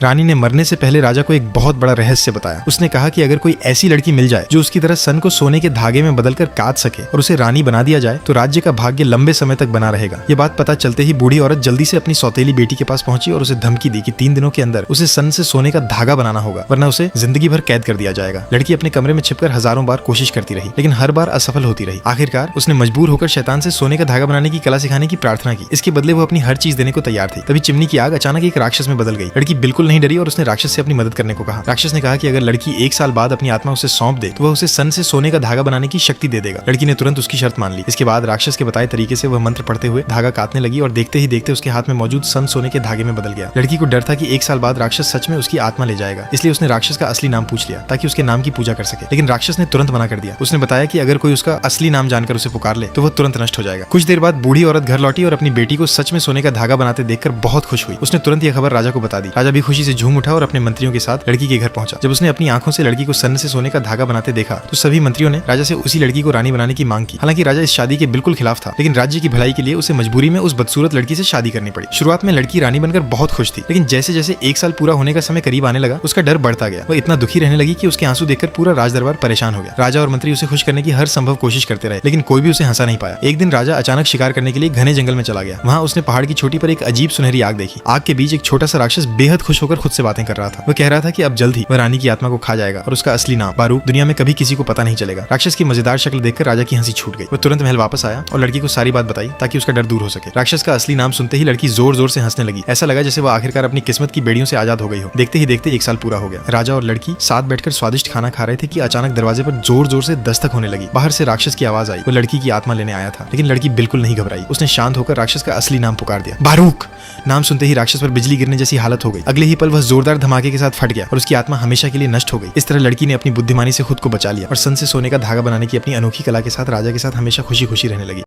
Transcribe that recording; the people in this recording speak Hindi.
रानी ने मरने से पहले राजा को एक बहुत बड़ा रहस्य बताया। उसने कहा कि अगर कोई ऐसी लड़की मिल जाए जो उसकी तरह सन को सोने के धागे में बदलकर काट सके और उसे रानी बना दिया जाए तो राज्य का भाग्य लंबे समय तक बना रहेगा। ये बात पता चलते ही बूढ़ी औरत जल्दी से अपनी सौतेली बेटी के पास पहुंची और उसे धमकी दी कि 3 दिनों के अंदर उसे सन से सोने का धागा बनाना होगा, वरना उसे जिंदगी भर कैद कर दिया जाएगा। लड़की अपने कमरे में छिपकर हजारों बार कोशिश करती रही, लेकिन हर बार असफल होती रही। आखिरकार उसने मजबूर होकर शैतान से सोने का धागा बनाने की कला सिखाने की प्रार्थना की। इसके बदले वो अपनी हर चीज देने को तैयार थी। तभी चिमनी की आग अचानक एक राक्षस में बदल गई। लड़की बिल्कुल नहीं डरी और उसने राक्षस से अपनी मदद करने को कहा। राक्षस ने कहा कि अगर लड़की 1 साल बाद अपनी आत्मा उसे सौंप दे तो वह उसे सन से सोने का धागा बनाने की शक्ति दे देगा। लड़की ने तुरंत उसकी शर्त मान ली। इसके बाद राक्षस के बताए तरीके से वह मंत्र पढ़ते हुए धागा काटने लगी और देखते ही देखते उसके हाथ में मौजूद सन सोने के धागे में बदल गया। लड़की को डर था कि 1 साल बाद राक्षस सच में उसकी आत्मा ले जाएगा, इसलिए उसने राक्षस का असली नाम पूछ लिया ताकि उसके नाम की पूजा कर सके। लेकिन राक्षस ने तुरंत मना कर दिया। उसने बताया कि अगर कोई उसका असली नाम जानकर उसे पुकार ले तो वह तुरंत नष्ट हो जाएगा। कुछ देर बाद बूढ़ी औरत घर लौटी और अपनी बेटी को सच में सोने का धागा बनाते देखकर बहुत खुश हुई। उसने तुरंत यह खबर राजा को बता दी। राजा भी खुशी से झूम उठा और अपने मंत्रियों के साथ लड़की के घर पहुंचा। जब उसने अपनी आंखों से लड़की को सन से सोने का धागा बनाते देखा तो सभी मंत्रियों ने राजा से उसी लड़की को रानी बनाने की मांग की। हालांकि राजा इस शादी के बिल्कुल खिलाफ था, लेकिन राज्य की भलाई के लिए उसे मजबूरी में उस बदसूरत लड़की से शादी करनी पड़ी। शुरुआत में लड़की रानी बनकर बहुत खुश थी, लेकिन जैसे जैसे 1 साल पूरा होने का समय करीब आने लगा उसका डर बढ़ता गया। वह इतना दुखी रहने लगी कि उसके आंसू देखकर पूरा राजदरबार परेशान हो गया। राजा और मंत्री उसे खुश करने की हर संभव कोशिश करते रहे, लेकिन कोई भी उसे हंसा नहीं पाया। एक दिन राजा अचानक शिकार करने के लिए घने जंगल में चला गया। वहां उसने पहाड़ की चोटी पर एक अजीब सुनहरी आग देखी। आग के बीच एक छोटा सा राक्षस बेहद खुश होकर खुद से बातें कर रहा था। वह कह रहा था कि अब जल्द ही वह रानी की आत्मा को खा जाएगा और उसका असली नाम बारूक दुनिया में कभी किसी को पता नहीं चलेगा। राक्षस की मजेदार शक्ल देखकर राजा की हंसी छूट गई। वह तुरंत महल वापस आया और लड़की को सारी बात बताई ताकि उसका डर दूर हो सके। राक्षस का असली नाम सुनते ही लड़की जोर जोर से हंसने लगी। ऐसा लगा जैसे वह आखिरकार अपनी किस्मत की बेड़ियों से आजाद हो गई हो। देखते ही देखते 1 साल पूरा हो गया। राजा और लड़की साथ बैठकर स्वादिष्ट खाना खा रहे थे कि अचानक दरवाजे पर जोर जोर से दस्तक होने लगी। बाहर से राक्षस की आवाज आई। वो लड़की की आत्मा लेने आया था, लेकिन लड़की बिल्कुल नहीं घबराई। उसने शांत होकर राक्षस का असली नाम पुकार दिया, बारूक। नाम सुनते ही राक्षस पर बिजली गिरने जैसी हालत हो गई। अगले ही पल वह जोरदार धमाके के साथ फट गया और उसकी आत्मा हमेशा के लिए नष्ट हो गई। इस तरह लड़की ने अपनी बुद्धिमानी से खुद को बचा लिया और सन से सोने का धागा बनाने की अपनी अनोखी कला के साथ राजा के साथ हमेशा खुशी खुशी रहने लगी।